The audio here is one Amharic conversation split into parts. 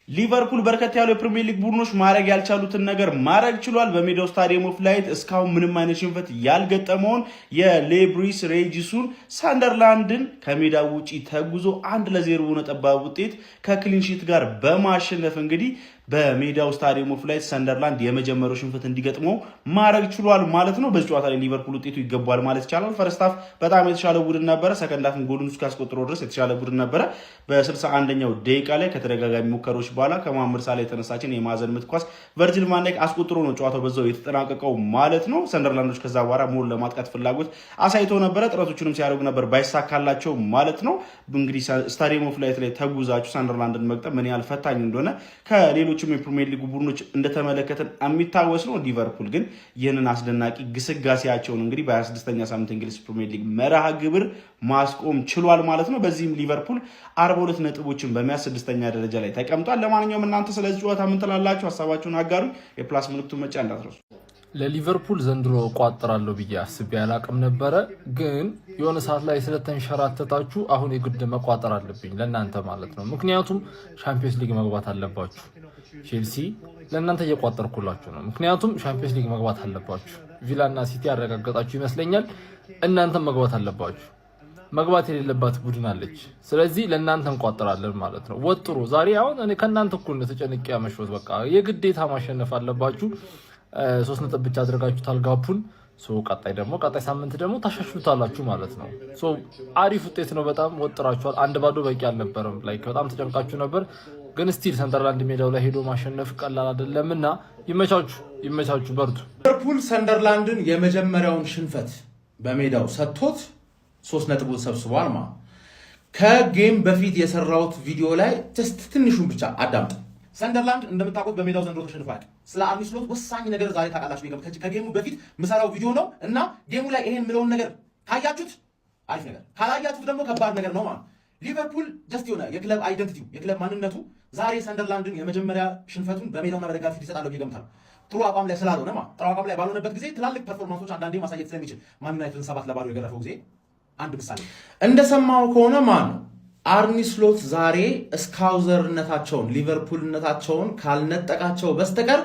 ሊቨርፑል በርከት ያለው የፕሪሚየር ሊግ ቡድኖች ማድረግ ያልቻሉትን ነገር ማድረግ ችሏል። በሜዳው ስታዲየም ኦፍ ላይት እስካሁን ምንም አይነት ሽንፈት ያልገጠመውን የሌብሪስ ሬጂሱን ሰንደርላንድን ከሜዳው ውጪ ተጉዞ 1-0 በሆነ ጠባብ ውጤት ከክሊንሺት ጋር በማሸነፍ እንግዲህ በሜዳው ስታዲየም ኦፍ ላይት ሰንደርላንድ የመጀመሪያው ሽንፈት እንዲገጥመው ማድረግ ችሏል ማለት ነው። በዚህ ጨዋታ ላይ ሊቨርፑል ውጤቱ ይገባዋል ማለት ይቻላል። ፈርስት ሃፍ በጣም የተሻለ ቡድን ነበረ። ሰከንድ ሃፍን ጎሉን እስካስቆጥሮ ድረስ የተሻለ ቡድን ነበረ። በ61ኛው ደቂቃ ላይ ከተደጋጋሚ ሙከሮች በኋላ ከመሐመድ ሳላ የተነሳችን የማዕዘን ምት ኳስ ቨርጂል ቫን ዳይክ አስቆጥሮ ነው ጨዋታው በዛው የተጠናቀቀው ማለት ነው። ሰንደርላንዶች ከዛ በኋላ ሞር ለማጥቃት ፍላጎት አሳይተው ነበረ። ጥረቶቹንም ሲያደርጉ ነበር ባይሳካላቸው ማለት ነው። እንግዲህ ስታዲየም ኦፍ ላይት ላይ ተጉዛችሁ ሰንደርላንድን መግጠም ምን ያህል ፈታኝ እንደሆነ ከሌሎችም የፕሪሚየር ሊግ ቡድኖች እንደተመለከተን የሚታወስ ነው። ሊቨርፑል ግን ይህንን አስደናቂ ግስጋሴያቸውን እንግዲህ በ26ኛ ሳምንት እንግሊዝ ፕሪሚየር ሊግ መርሃ ግብር ማስቆም ችሏል ማለት ነው። በዚህም ሊቨርፑል 42 ነጥቦችን በመያዝ 6ኛ ደረጃ ላይ ተቀምጧል። ለማንኛውም እናንተ ስለዚህ ጨዋታ ምን ትላላችሁ? ሀሳባችሁን አጋሩ። የፕላስ ምልክቱን መጫን እንዳትረሱ። ለሊቨርፑል ዘንድሮ ቋጥራለሁ ብዬ አስቤ አላቅም ነበረ፣ ግን የሆነ ሰዓት ላይ ስለተንሸራተታችሁ አሁን የግድ መቋጠር አለብኝ ለእናንተ ማለት ነው። ምክንያቱም ሻምፒዮንስ ሊግ መግባት አለባችሁ። ቼልሲ ለእናንተ እየቋጠርኩላችሁ ነው። ምክንያቱም ሻምፒዮንስ ሊግ መግባት አለባችሁ። ቪላና ሲቲ ያረጋገጣችሁ ይመስለኛል። እናንተም መግባት አለባችሁ። መግባት የሌለባት ቡድን አለች። ስለዚህ ለእናንተ እንቋጠራለን ማለት ነው። ወጥሩ። ዛሬ አሁን እኔ ከእናንተ እኩል ተጨንቄ ያመሽሁት በቃ የግዴታ ማሸነፍ አለባችሁ። 3 ነጥብ ብቻ አድርጋችሁታል ጋፑን። ቀጣይ ሳምንት ደግሞ ታሻሽሉታላችሁ ማለት ነው። አሪፍ ውጤት ነው። በጣም ወጥራችኋል። 1-0 በቂ አልነበረም። በጣም ተጨንቃችሁ ነበር፣ ግን ስቲል ሰንደርላንድ ሜዳው ላይ ሄዶ ማሸነፍ ቀላል አይደለምና ይመቻችሁ፣ በርቱ። ሊቨርፑል ሰንደርላንድን የመጀመሪያውን ሽንፈት በሜዳው ሰጥቶት 3 ነጥቡን ሰብስቧል ማለት ከጌም በፊት የሰራውት ቪዲዮ ላይ ትንሹን ብቻ አዳምጥ። ሰንደርላንድ እንደምታውቁት በሜዳው ዘንድሮ ተሸንፏል። ስለ አርኒ ስሎት ወሳኝ ነገር ዛሬ ታውቃላችሁ። ከጌሙ በፊት ምሰራው ቪዲዮ ነው እና ጌሙ ላይ ይሄን ምለውን ነገር ካያችሁት አሪፍ ነገር፣ ካላያችሁት ደግሞ ከባድ ነገር ነው ማለት። ሊቨርፑል ጀስት የሆነ የክለብ አይደንቲቲው የክለብ ማንነቱ ዛሬ ሰንደርላንድን የመጀመሪያ ሽንፈቱን በሜዳውና በደጋፊ ፊት ይሰጣል ብዬ ገምታለሁ። ጥሩ አቋም ላይ ስላልሆነ ማለት ጥሩ አቋም ላይ ባልሆነበት ጊዜ ትላልቅ ፐርፎርማንሶች አንዳንዴ ማሳየት ስለሚችል ማን ዩናይትድን 7-0 የገረፈው ጊዜ አንድ ምሳሌ እንደሰማው ከሆነ ማለት ነው። አርኒ ስሎት ዛሬ ስካውዘርነታቸውን ሊቨርፑልነታቸውን ካልነጠቃቸው በስተቀር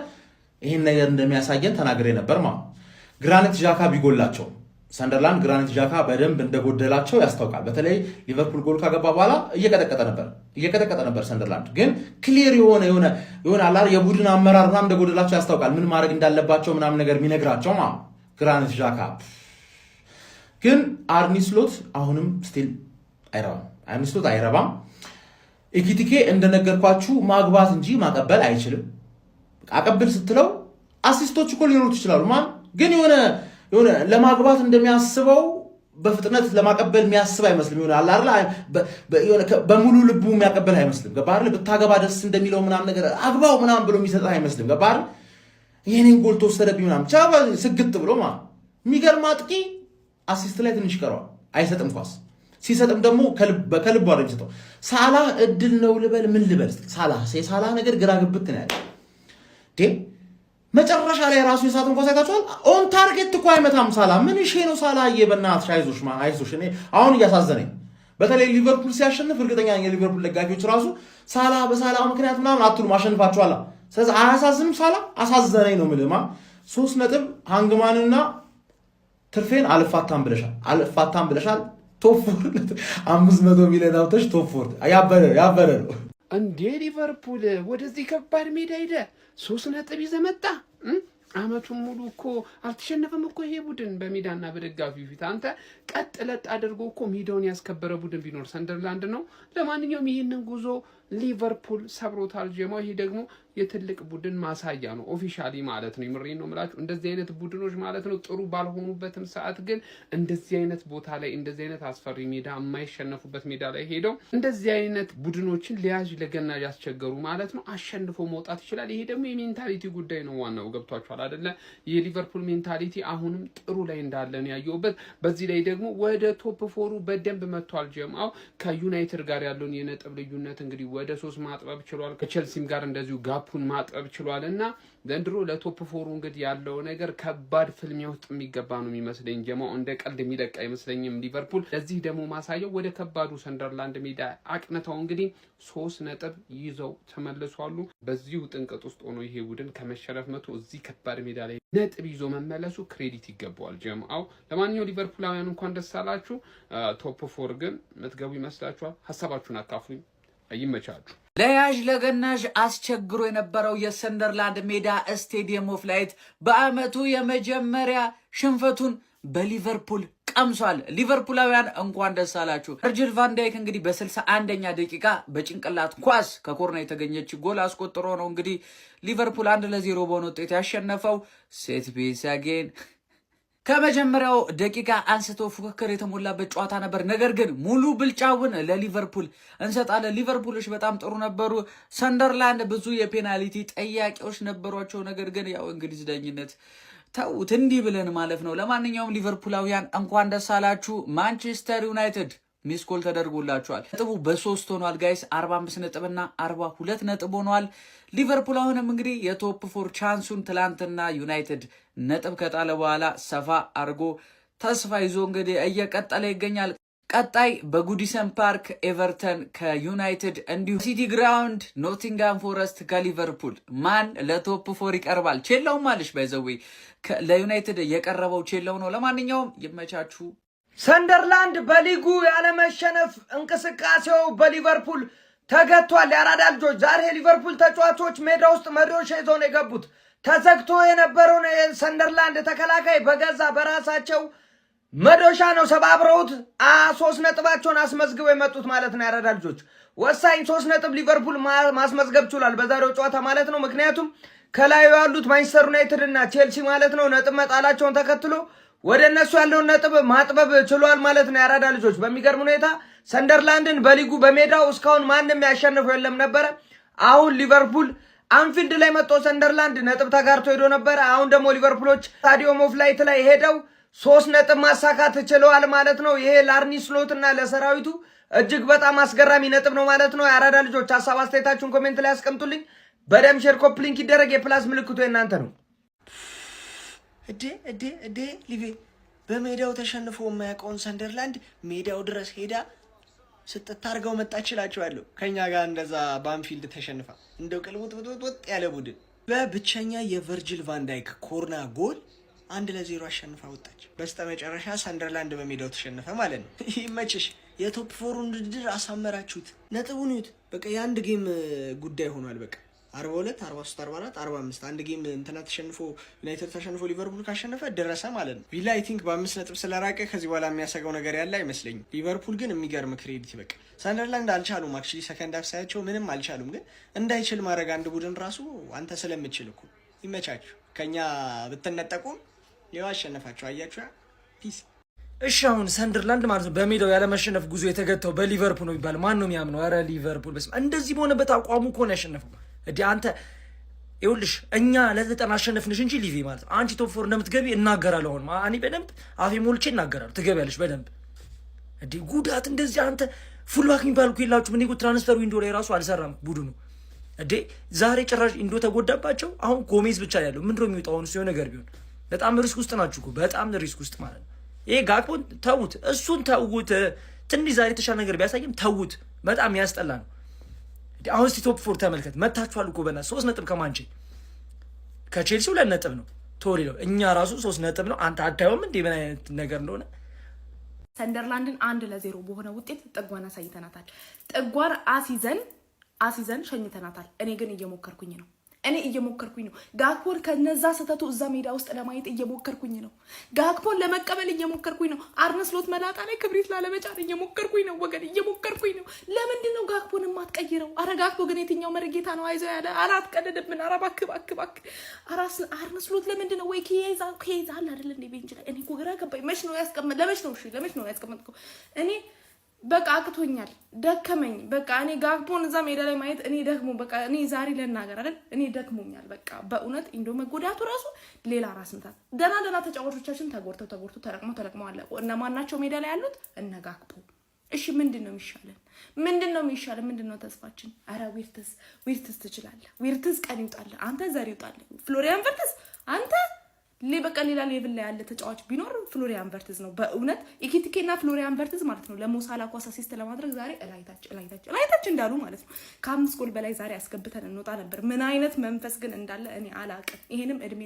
ይህን ነገር እንደሚያሳየን ተናግሬ ነበር ማለት። ግራኒት ዣካ ቢጎላቸው ሰንደርላንድ ግራኒት ዣካ በደንብ እንደጎደላቸው ያስታውቃል። በተለይ ሊቨርፑል ጎል ካገባ በኋላ እየቀጠቀጠ ነበር። ሰንደርላንድ ግን ክሊር የሆነ አላር የቡድን አመራር ምናምን እንደጎደላቸው ያስታውቃል። ምን ማድረግ እንዳለባቸው ምናምን ነገር የሚነግራቸው ማለት ግራኒት ዣካ ግን አርኒ ስሎት አሁንም ስቲል አይረባም። አርኒ ስሎት አይረባም። ኢኪቲኬ እንደነገርኳችሁ ማግባት እንጂ ማቀበል አይችልም። አቀብል ስትለው አሲስቶች እኮ ሊኖሩት ይችላሉ ግን የሆነ ለማግባት እንደሚያስበው በፍጥነት ለማቀበል የሚያስብ አይመስልም። በሙሉ ልቡ የሚያቀበል አይመስልም። ገባህ? ብታገባ ደስ እንደሚለው ምናምን ነገር አግባው ምናምን ብሎ የሚሰጥ አይመስልም። ገባህ? ይሄንን ጎል ተወሰደብኝ ምናምን ስግጥ ብሎ የሚገርም አጥቂ አሲስት ላይ ትንሽ ቀረዋል። አይሰጥም ኳስ ሲሰጥም ደግሞ ከልቡ አይደለም የሚሰጠው። ሳላህ እድል ነው ልበል ምን ልበል? ሳላህ ነገር ግራ ግብት ነው ያለው። መጨረሻ ላይ ራሱ የሳትን ኳስ አይታችኋል። ኦን ታርጌት እኮ አይመታም ሳላህ። ምን እሺ ነው ሳላህ በእናትሽ አይዞሽ። እኔ አሁን እያሳዘነኝ በተለይ ሊቨርፑል ሲያሸንፍ እርግጠኛ ነኝ የሊቨርፑል ደጋፊዎች ራሱ በሳላህ ምክንያት ምናምን አትሉም አሸንፋችኋል። ስለዚህ አያሳዝንም? ሳላህ አሳዘነኝ ነው የምልህ። 3 ነጥብ ሃንግማንና ትርፌን አልፋታም ብለሻል። ቶፕ 500 ሚሊዮን አውጥተሽ ቶፕ 4 ያበረ ነው እንዴ ሊቨርፑል ወደዚህ ከባድ ሜዳ ሄደ 3 ነጥብ ይዘህ መጣ። አመቱን ሙሉ እኮ አልተሸነፈም እኮ ይሄ ቡድን በሜዳና በደጋፊው ፊት። አንተ ቀጥ ለጥ አድርጎ እኮ ሜዳውን ያስከበረ ቡድን ቢኖር ሰንደርላንድ ነው። ለማንኛውም ይህንን ጉዞ ሊቨርፑል ሰብሮታል ጀማው። ይሄ ደግሞ የትልቅ ቡድን ማሳያ ነው ኦፊሻሊ ማለት ነው። ይምሬን ነው የምላችሁ። እንደዚህ አይነት ቡድኖች ማለት ነው ጥሩ ባልሆኑበትም ሰዓት ግን እንደዚህ አይነት ቦታ ላይ እንደዚህ አይነት አስፈሪ ሜዳ የማይሸነፉበት ሜዳ ላይ ሄደው እንደዚህ አይነት ቡድኖችን ሊያዥ ለገና ያስቸገሩ ማለት ነው አሸንፎ መውጣት ይችላል። ይሄ ደግሞ የሜንታሊቲ ጉዳይ ነው። ዋናው ገብቷችኋል አይደለ? የሊቨርፑል ሜንታሊቲ አሁንም ጥሩ ላይ እንዳለ ነው ያየሁበት። በዚህ ላይ ደግሞ ወደ ቶፕ 4 በደንብ መጥቷል ጀማው። ከዩናይትድ ጋር ያለውን የነጥብ ልዩነት እንግዲህ ወደ 3 ማጥበብ ችሏል። ከቼልሲም ጋር እንደዚሁ ጋፑን ማጥበብ ችሏልና ዘንድሮ ለቶፕ 4 እንግዲህ ያለው ነገር ከባድ ፍልሚያ ውስጥ የሚገባ ነው የሚመስለኝ። ጀማው እንደ ቀልድ የሚለቅ አይመስለኝም ሊቨርፑል። ለዚህ ደግሞ ማሳየው ወደ ከባዱ ሰንደርላንድ ሜዳ አቅንተው እንግዲህ 3 ነጥብ ይዘው ተመልሷሉ። በዚሁ ጥንቅጥ ውስጥ ሆኖ ይሄ ቡድን ከመሸነፍ መቶ እዚህ ከባድ ሜዳ ላይ ነጥብ ይዞ መመለሱ ክሬዲት ይገባዋል ጀማው። ለማንኛውም ሊቨርፑላውያን እንኳን ደስ አላችሁ። ቶፕ 4 ግን መትገቡ ይመስላችኋል? ሐሳባችሁን አካፍሉኝ። ይመቻችሁ። ለያዥ ለገናዥ አስቸግሮ የነበረው የሰንደርላንድ ሜዳ ስቴዲየም ኦፍ ላይት በአመቱ የመጀመሪያ ሽንፈቱን በሊቨርፑል ቀምሷል። ሊቨርፑላውያን እንኳን ደስ አላችሁ። ቨርጂል ቫን ዳይክ እንግዲህ በ61ኛ ደቂቃ በጭንቅላት ኳስ ከኮርና የተገኘች ጎል አስቆጥሮ ነው እንግዲህ ሊቨርፑል 1-0 በሆነ ውጤት ያሸነፈው። ሴት ፒስ አጌን ከመጀመሪያው ደቂቃ አንስቶ ፉክክር የተሞላበት ጨዋታ ነበር። ነገር ግን ሙሉ ብልጫውን ለሊቨርፑል እንሰጣለን። ሊቨርፑሎች በጣም ጥሩ ነበሩ። ሰንደርላንድ ብዙ የፔናልቲ ጠያቂዎች ነበሯቸው። ነገር ግን ያው እንግሊዝ ዳኝነት ተውት፣ እንዲህ ብለን ማለፍ ነው። ለማንኛውም ሊቨርፑላውያን እንኳን ደስ አላችሁ። ማንቸስተር ዩናይትድ ሚስኮል ተደርጎላችኋል። ነጥቡ በ3 ሆኗል ጋይስ፣ 45 ነጥብና 42 ነጥብ ሆኗል። ሊቨርፑል አሁንም እንግዲህ የቶፕ 4 ቻንሱን ትላንትና ዩናይትድ ነጥብ ከጣለ በኋላ ሰፋ አድርጎ ተስፋ ይዞ እንግዲህ እየቀጠለ ይገኛል። ቀጣይ በጉዲሰን ፓርክ ኤቨርተን ከዩናይትድ እንዲሁ ሲቲ ግራውንድ ኖቲንጋም ፎረስት ከሊቨርፑል ማን ለቶፕ 4 ይቀርባል? ቼላውም አለሽ ባይዘዌ ለዩናይትድ የቀረበው ቼላው ነው። ለማንኛውም ይመቻችሁ። ሰንደርላንድ በሊጉ ያለመሸነፍ እንቅስቃሴው በሊቨርፑል ተገቷል። የአራዳ ልጆች ዛሬ የሊቨርፑል ተጫዋቾች ሜዳ ውስጥ መዶሻ ይዘው ነው የገቡት። ተዘግቶ የነበረውን የሰንደርላንድ ተከላካይ በገዛ በራሳቸው መዶሻ ነው ሰባብረውት 3 ነጥባቸውን አስመዝግበው የመጡት ማለት ነው። የአራዳ ልጆች ወሳኝ 3 ነጥብ ሊቨርፑል ማስመዝገብ ችሏል በዛሬው ጨዋታ ማለት ነው። ምክንያቱም ከላዩ ያሉት ማንቸስተር ዩናይትድ እና ቼልሲ ማለት ነው ነጥብ መጣላቸውን ተከትሎ ወደ እነሱ ያለውን ነጥብ ማጥበብ ችሏል ማለት ነው። የአራዳ ልጆች በሚገርም ሁኔታ ሰንደርላንድን በሊጉ በሜዳው እስካሁን ማንም ያሸነፈው የለም ነበረ። አሁን ሊቨርፑል አንፊልድ ላይ መጥቶ ሰንደርላንድ ነጥብ ተጋርቶ ሄዶ ነበረ። አሁን ደግሞ ሊቨርፑሎች ስታዲየም ኦፍ ላይት ላይ ሄደው 3 ነጥብ ማሳካት ችለዋል ማለት ነው። ይሄ ለአርኒ ስሎት እና ለሰራዊቱ እጅግ በጣም አስገራሚ ነጥብ ነው ማለት ነው። የአራዳ ልጆች ሀሳብ አስተያየታችሁን ኮሜንት ላይ አስቀምጡልኝ። በደም ሼር ኮፒ ሊንክ ይደረግ። የፕላስ ምልክቱ የእናንተ ነው። እዴ ሊቬ በሜዳው ተሸንፎ የማያውቀውን ሰንደርላንድ ሜዳው ድረስ ሄዳ ስትታርገው መጣችላችኋለሁ። ከኛ ጋር እንደዛ በአንፊልድ ተሸንፋ እንደው ቅልውጥ ያለ ቡድን በብቸኛ የቨርጂል ቫን ዳይክ ኮርና ጎል 1-0 አሸንፋ ወጣች። በስተመጨረሻ ሰንደርላንድ በሜዳው ተሸነፈ ማለት ነው። ይመችሽ። የቶፕ 4 ውድድር አሳመራችሁት። ነጥቡን ይዩት። በቃ የአንድ ጌም ጉዳይ ሆኗል። በቃ 42 43 44 45 አንድ ጌም እንትና ተሸንፎ ዩናይትድ ተሸንፎ ሊቨርፑል ካሸነፈ ደረሰ ማለት ነው። ቪላ አይ ቲንክ በ5 ነጥብ ስለራቀ ከዚህ በኋላ የሚያሰጋው ነገር ያለ አይመስለኝም። ሊቨርፑል ግን የሚገርም ክሬዲት በቃ ሰንደርላንድ አልቻሉም። አክቹሊ ሰከንድ ሃፍ ሳያቸው ምንም አልቻሉም። ግን እንዳይችል ማድረግ አንድ ቡድን ራሱ አንተ ስለምትችል እኮ ይመቻችሁ። ከኛ ብትነጠቁም ይኸው አሸነፋችሁ። አያችሁ። ፒስ። እሺ አሁን ሰንደርላንድ ማለት ነው በሜዳው ያለመሸነፍ ጉዞ የተገተው በሊቨርፑል ነው ይባል ማን ነው የሚያምነው? ኧረ ሊቨርፑል በስመ እንደዚህ በሆነበት አቋሙ እኮ ነው ያሸነፈው። እዲ አንተ ይኸውልሽ እኛ ለ90 አሸነፍንሽ እንጂ ሊቪ ማለት አንቺ ቶፕ 4 እንደምትገቢ እናገራለሁ። አሁን እኔ በደንብ አፌ ሞልቼ እናገራለሁ። ትገቢያለሽ በደንብ። እዲ ጉዳት እንደዚህ አንተ ፉልባክ የሚባል እኮ የላችሁም። እኔ እኮ ትራንስፈር ዊንዶ ላይ ራሱ አልሰራም ቡድኑ። እዲ ዛሬ ጭራሽ ኢንዶ ተጎዳባቸው። አሁን ጎሜዝ ብቻ ያለው ምንድነው የሚወጣው? አሁን ሲሆን ነገር ቢሆን በጣም ሪስክ ውስጥ ናችሁ እኮ በጣም ሪስክ ውስጥ ማለት ነው። ይሄ ጋክፖን ተውት፣ እሱን ተውት። ትንሽ ዛሬ የተሻለ ነገር ቢያሳይም ተውት። በጣም ያስጠላ ነው። አሁን እስቲ ቶፕ 4 ተመልከት። መታችኋል እኮ በእናትህ 3 ነጥብ ከማንቼ ከቼልሲ 2 ነጥብ ነው ቶሪሎ። እኛ ራሱ 3 ነጥብ ነው። አንተ አታየውም እንዴ ምን አይነት ነገር እንደሆነ? ሰንደርላንድን 1-0 በሆነ ውጤት ጥጓን አሳይተናታል። ጥጓን አሲዘን ሸኝተናታል። እኔ ግን እየሞከርኩኝ ነው። ጋክፖን ከነዛ ስህተቱ እዛ ሜዳ ውስጥ ለማየት እየሞከርኩኝ ነው። ጋክፖን ለመቀበል እየሞከርኩኝ ነው። አርነ ስሎት መላጣ ላይ ክብሪት ላለመጫን እየሞከርኩኝ ነው። ወገን እየሞከርኩኝ ነው። ለምንድን ነው ጋክፖን የማትቀይረው? አረ ጋክፖ ግን የትኛው መረጌታ ነው አይዞህ ያለ? አራት ቀደደብን። አረ እባክህ አርነ ስሎት ለምንድን ነው ወይ ከይዛ አለ አይደል እንዴ ቤንች ላይ? እኔ እኮ ግራ ገባኝ። ለመች ነው ያስቀመጥከው? እኔ በቃ አቅቶኛል፣ ደከመኝ። በቃ እኔ ጋክፖን እዛ ሜዳ ላይ ማየት እኔ ደግሞ በቃ እኔ ዛሬ ለናገር አይደል እኔ ደክሞኛል። በቃ በእውነት ኢንዶ መጎዳቱ ራሱ ሌላ ራስ ምታት። ደና ተጫዋቾቻችን ተጎርተው ተለቅመው አለ። እነማን ናቸው ሜዳ ላይ ያሉት? እነ ጋክፖ እሺ ምንድነው የሚሻለን? ምንድነው የሚሻለን? ምንድነው ተስፋችን? አረ ዊርትስ ትችላለህ። ዊርትስ ቀን ይውጣልህ። አንተ ዘር ይውጣልህ። ፍሎሪያን ቨርትዝ አንተ በቃ ሌላ ሌቭል ላይ ያለ ተጫዋች ቢኖር ፍሎሪያን ቨርትዝ ነው። በእውነት ኢኪቲኬና ፍሎሪያን ቨርትዝ ማለት ነው ለሞሳላ ኳስ አሲስት ለማድረግ ዛሬ እላይታች እንዳሉ ማለት ነው ከ5 ጎል በላይ ዛሬ አስገብተን እንወጣ ነበር። ምን አይነት መንፈስ ግን እንዳለ እኔ አላቅም። ይሄንም እድሜ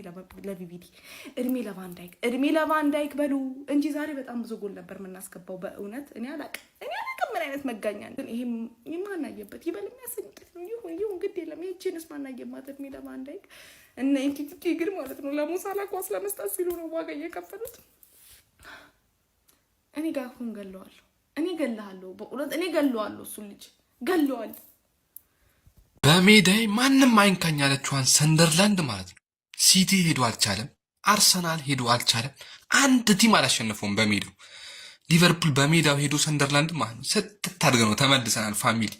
ለቪቪዲ፣ እድሜ ለቫንዳይክ በሉ እንጂ ዛሬ በጣም ብዙ ጎል ነበር የምናስገባው። በእውነት እኔ አላቅም ምን አይነት መጋኛ ግን ይሄም የማናየበት ይበል የሚያሰኝበት ይሁን ግድ የለም። ይህቺንስ ማናየማት እድሜ ለቫንዳይክ እና ኢንቲቲ ግን ማለት ነው ለሙሳላ ኳስ ለመስጠት ሲሉ ነው ዋጋ እየከፈሉት። እኔ ጋር ሁን ገለዋለሁ። እኔ ገለሃለሁ። በእውነት እኔ ገለዋለሁ። እሱ ልጅ ገለዋለሁ። በሜዳይ ማንም አይንካኝ ያለችዋን ሰንደርላንድ ማለት ነው ሲቲ ሄዶ አልቻለም። አርሰናል ሄዶ አልቻለም። አንድ ቲም አላሸነፈውም በሜዳው። ሊቨርፑል በሜዳው ሄዶ ሰንደርላንድ ማለት ነው ስትታድገ ነው ተመልሰናል። ፋሚሊ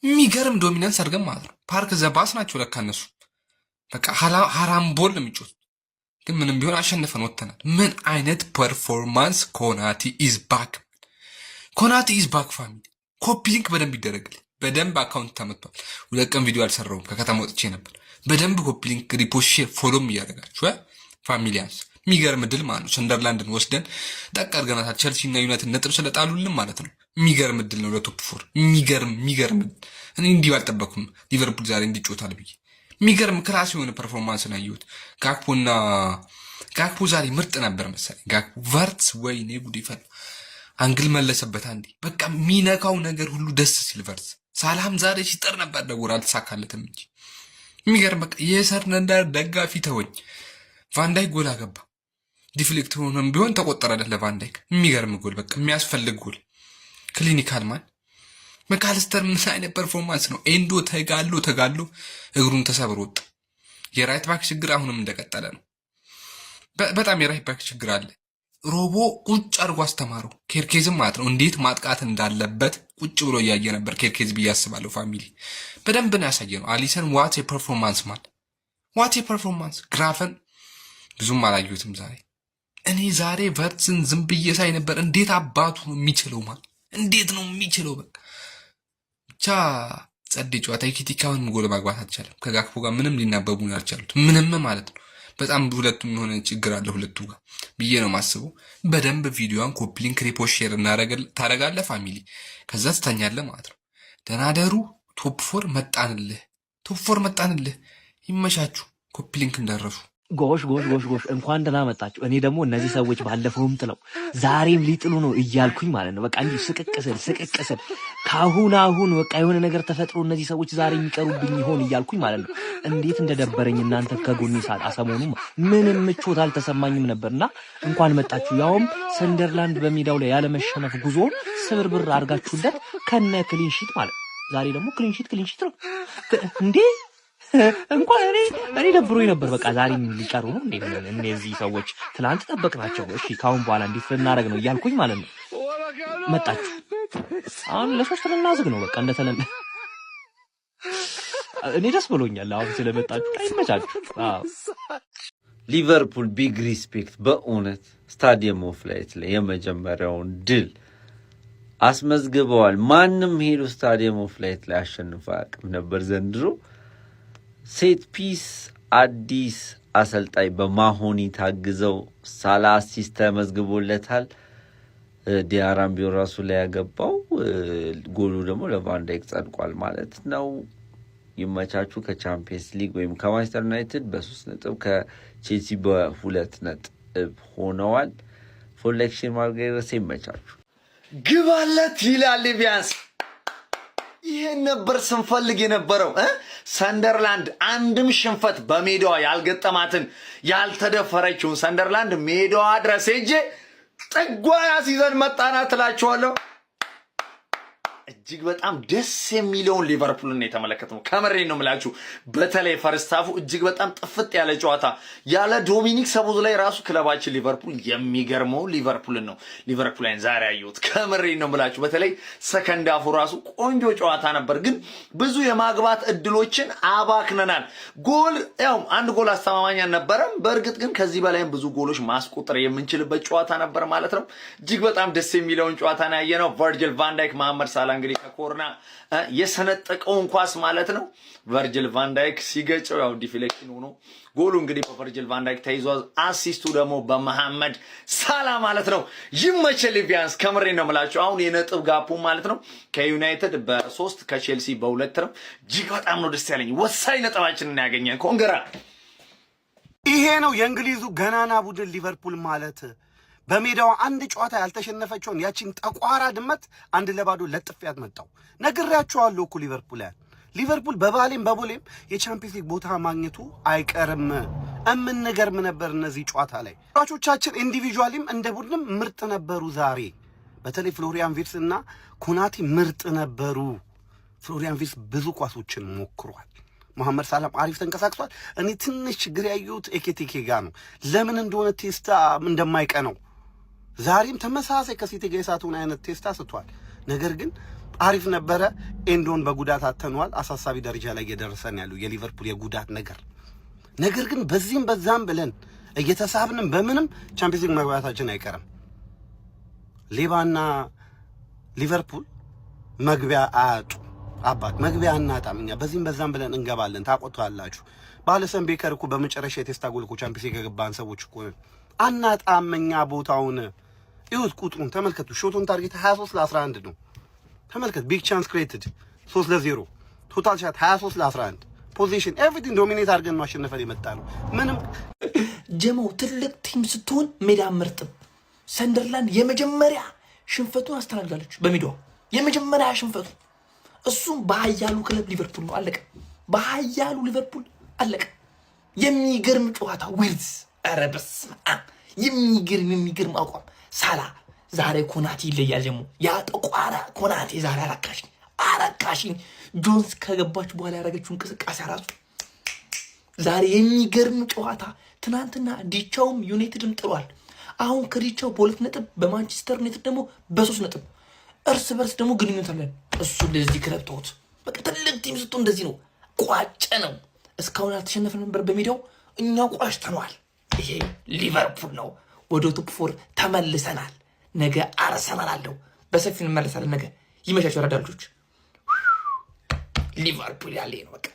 የሚገርም ዶሚናንስ አድርገን ማለት ነው። ፓርክ ዘባስ ናቸው ለካ እነሱ በቃ ሀራም ቦል ነው የሚጮት። ግን ምንም ቢሆን አሸንፈን ወጥተናል። ምን አይነት ፐርፎርማንስ! ኮናቲ ኢዝ ባክ ፋሚሊ። ኮፒ ሊንክ በደንብ ይደረግልኝ። በደንብ አካውንት ተመቷል። 2 ቀን ቪዲዮ አልሰራውም ከከተማ ወጥቼ ነበር። በደንብ ኮፒ ሊንክ፣ ሪፖስት፣ ሼር፣ ፎሎም እያደረጋችሁ ፋሚሊያንስ የሚገርም ድል ማለት ነው። ሰንደርላንድን ወስደን ጠቅ አድርገናታል። ቸልሲ እና ዩናይትድ ነጥብ ስለጣሉልን ማለት ነው። የሚገርም ድል ነው ለቶፕ 4። የሚገርም እኔ እንዲህ አልጠበኩም ሊቨርፑል ዛሬ እንዲጮታል ብዬ። የሚገርም ክላስ የሆነ ፐርፎርማንስ ነው ያየሁት። ጋክፖ ዛሬ ምርጥ ነበር መሰለኝ። ጋክፖ ቨርትስ ወይኔ ጉድ ይፈል አንግል መለሰበት አንዴ። በቃ የሚነካው ነገር ሁሉ ደስ ሲል ቨርትስ። ሳላም ዛሬ ሲጠር ነበር ደውር አልተሳካለትም እንጂ የሚገርም በቃ የሰርነንዳር ደጋፊ ተወኝ። ቫንዳይክ ጎል አገባ። ዲፍሌክት ሆኖም ቢሆን ተቆጠረለት ለቫንዳይክ። የሚገርም ጎል በቃ የሚያስፈልግ ጎል። ክሊኒካል ማን መካልስተር ምን አይነት ፐርፎርማንስ ነው! ኤንዶ ተጋሎ እግሩን ተሰብሮ ወጣ። የራይት ባክ ችግር አሁንም እንደቀጠለ ነው። በጣም የራይት ባክ ችግር አለ። ሮቦ ቁጭ አድርጎ አስተማረው ኬርኬዝም ማለት ነው እንዴት ማጥቃት እንዳለበት ቁጭ ብሎ እያየ ነበር ኬርኬዝ ብዬ አስባለሁ። ፋሚሊ በደንብ ነው ያሳየ ነው። አሊሰን ዋት የፐርፎርማንስ ግራፈን ብዙም አላየሁትም ዛሬ። እኔ ዛሬ ቨርትስን ዝም ብዬ ሳይ ነበር። እንዴት አባቱ ነው የሚችለው እንዴት ነው የሚችለው? በቃ ብቻ ጸዴ ጨዋታ። ኢኪቲካውን ጎል ማግባት አልቻለም። ከጋክፖ ጋር ምንም ሊናበቡን አልቻሉት። ምንም ማለት ነው። በጣም ሁለቱም የሆነ ችግር አለ ሁለቱ ጋር ብዬ ነው ማስበው። በደንብ ቪዲዮን ኮፒ ሊንክ፣ ሪፖስት፣ ሼር ታደርጋለህ ፋሚሊ። ከዛ ትተኛለህ ማለት ነው። ደናደሩ ቶፕ 4 መጣንልህ። ይመቻችሁ። ኮፒ ሊንክ እንዳረሱ ጎሽ እንኳን ደህና መጣችሁ። እኔ ደግሞ እነዚህ ሰዎች ባለፈውም ጥለው ዛሬም ሊጥሉ ነው እያልኩኝ ማለት ነው። በቃ እንዲህ ስቅቅስል ካሁን በቃ የሆነ ነገር ተፈጥሮ እነዚህ ሰዎች ዛሬ የሚቀሩብኝ ይሆን እያልኩኝ ማለት ነው። እንዴት እንደደበረኝ እናንተ ከጎኔ ሳጣ ሰሞኑን ምንም ምቾት አልተሰማኝም ነበርና እንኳን መጣችሁ። ያውም ሰንደርላንድ በሜዳው ላይ ያለመሸነፍ ጉዞ ስብርብር አድርጋችሁለት ከነ ክሊንሺት ማለት ዛሬ ደግሞ ክሊንሺት ነው እንዴ! እንኳን እኔ ደብሮኝ ነበር። በቃ ዛሬም ሊቀሩ ነው እንዴ እነዚህ ሰዎች? ትላንት ጠበቅናቸው። እሺ ካሁን በኋላ እንዴት ልናደርግ ነው እያልኩኝ ማለት ነው። መጣችሁ። አሁን ለ3 ልናዝግ ነው በቃ እንደተለመደ። እኔ ደስ ብሎኛል አሁን ስለመጣችሁ። አይመቻችሁ። ሊቨርፑል ቢግ ሪስፔክት። በእውነት ስታዲየም ኦፍ ላይት ላይ የመጀመሪያውን ድል አስመዝግበዋል። ማንም ሄዶ ስታዲየም ኦፍ ላይት ላይ አሸንፎ አያውቅም ነበር ዘንድሮ። ሴት ፒስ አዲስ አሰልጣኝ በማሆኒ ታግዘው 30 አሲስት ተመዝግቦለታል። ዲያራምቢዮ ራሱ ላይ ያገባው ጎሉ ደግሞ ለቫንዳይክ ጸድቋል ማለት ነው። ይመቻቹ። ከቻምፒየንስ ሊግ ወይም ከማንቸስተር ዩናይትድ በ3 ነጥብ ከቼልሲ በ2 ነጥብ ሆነዋል። ፎሌክሽን ማርገረስ ይመቻቹ። ግባለት ይላል ቢያንስ። ይሄን ነበር ስንፈልግ የነበረው። ሰንደርላንድ አንድም ሽንፈት በሜዳዋ ያልገጠማትን ያልተደፈረችውን ሰንደርላንድ ሜዳዋ ድረስ ሄጄ ጥጓ ያስይዘን መጣና ትላችኋለሁ። እጅግ በጣም ደስ የሚለውን ሊቨርፑልን የተመለከትነው ከምሬ ነው የምላችሁ። በተለይ ፈርስት ሃፉ እጅግ በጣም ጥፍጥ ያለ ጨዋታ ያለ ዶሚኒክ ሰቦዝ ላይ ራሱ ክለባችን ሊቨርፑል የሚገርመው ሊቨርፑልን ነው ሊቨርፑልን ዛሬ ያየሁት። ከምሬ ነው የምላችሁ። በተለይ ሰከንድ ሃፉ ራሱ ቆንጆ ጨዋታ ነበር፣ ግን ብዙ የማግባት እድሎችን አባክነናል። ጎል ያው አንድ ጎል አስተማማኝ አልነበረም። በእርግጥ ግን ከዚህ በላይም ብዙ ጎሎች ማስቆጠር የምንችልበት ጨዋታ ነበር ማለት ነው። እጅግ በጣም ደስ የሚለውን ጨዋታ ነው ያየነው። ቨርጅል ቫን ዳይክ መሐመድ ሳላ እንግዲህ ከኮርና የሰነጠቀውን ኳስ ማለት ነው ቨርጅል ቫን ዳይክ ሲገጨው ያው ዲፍሌክሽን ሆኖ ጎሉ እንግዲህ በቨርጅል ቫን ዳይክ ተይዟል። አሲስቱ ደግሞ በመሐመድ ሳላ ማለት ነው። ይመችል ቢያንስ ከምሬ ነው የምላችሁ። አሁን የነጥብ ጋፑ ማለት ነው ከዩናይትድ በ3 ከቼልሲ በ2 ነው። እጅግ በጣም ነው ደስ ያለኝ። ወሳኝ ነጥባችንን ያገኘን ኮንግራ። ይሄ ነው የእንግሊዙ ገናና ቡድን ሊቨርፑል ማለት። በሜዳዋ አንድ ጨዋታ ያልተሸነፈችውን ያቺን ጠቋራ ድመት 1-0 ለጥፊያት መጣው። ነግሬያችኋለሁ እኮ ሊቨርፑል በባሌም በቦሌም የቻምፒየንስ ሊግ ቦታ ማግኘቱ አይቀርም። እምንገርም ነበር እነዚህ ጨዋታ ላይ። ተጫዋቾቻችን ኢንዲቪጁዋሊም እንደ ቡድንም ምርጥ ነበሩ። ዛሬ በተለይ ፍሎሪያን ቪርትስ እና ኮናቴ ምርጥ ነበሩ። ፍሎሪያን ቪርትስ ብዙ ኳሶችን ሞክሯል። መሐመድ ሳላም አሪፍ ተንቀሳቅሷል። እኔ ትንሽ ችግር ያየሁት ኤኬቲኬ ጋር ነው። ለምን እንደሆነ ቴስታ እንደማይቀነው ዛሬም ተመሳሳይ ከሲቲ ጋር የሳቱን አይነት ቴስታ ስቷል። ነገር ግን አሪፍ ነበረ። ኤንዶን በጉዳት አተኗል። አሳሳቢ ደረጃ ላይ እየደረሰን ያለው የሊቨርፑል የጉዳት ነገር ግን በዚህም በዛም ብለን እየተሳብንም በምንም ቻምፒየንስ ሊግ መግባታችን አይቀርም። ሌባና ሊቨርፑል መግቢያ አያጡ። አባት መግቢያ እናጣም። እኛ በዚህም በዛም ብለን እንገባለን። ታቆጣላችሁ። ባለሰን ቤከር እኮ በመጨረሻ የቴስታ ጎል እኮ ቻምፒየንስ ሊግ የገባን ሰዎች እኮ አናጣም። እኛ ቦታውን ይሁት ቁጥሩን ተመልከቱ። ሾቱን ታርጌት 23 ለ11 ነው። ተመልከት። ቢግ ቻንስ ክሬትድ 3-0፣ ቶታል ሻት 23 ለ11፣ ፖዚሽን ኤቭሪቲንግ ዶሚኔት አድርገን ማሸነፈን የመጣ ነው። ምንም ጀመው ትልቅ ቲም ስትሆን ሜዳ ምርጥም። ሰንደርላንድ የመጀመሪያ ሽንፈቱን አስተናግዳለች በሜዳዋ የመጀመሪያ ሽንፈቱ። እሱም በኃያሉ ክለብ ሊቨርፑል ነው። አለቀ። በኃያሉ ሊቨርፑል አለቀ። የሚገርም ጨዋታ ዊርዝ። ኧረ በስመ አብ የሚገርም አቋም። ሳላ ዛሬ ኮናቴ ይለያል። ደግሞ ያ ጠቋራ ኮናቴ ዛሬ አረካሽኝ። ጆንስ ከገባች በኋላ ያደረገችው እንቅስቃሴ ራሱ ዛሬ የሚገርም ጨዋታ። ትናንትና ዲቻውም ዩናይትድም ጥሏል። አሁን ከዲቻው በ2 ነጥብ በማንቸስተር ዩናይትድ ደግሞ በ3 ነጥብ እርስ በርስ ደግሞ ግንኙነት አለን። እሱ ለዚህ ክለብ ተውት። በቃ ትልቅ ቲም ስትሆን እንደዚህ ነው። ቋጨ ነው። እስካሁን አልተሸነፈ ነበር በሜዳው። እኛ ቋጭተነዋል። ይሄ ሊቨርፑል ነው። ወደ ቶፕ 4 ተመልሰናል። ነገ አርሰናል አለው። በሰፊው እንመለሳለን። ነገ ይመቻቸው። ረዳ ልጆች ሊቨርፑል ያለ ነው በቃ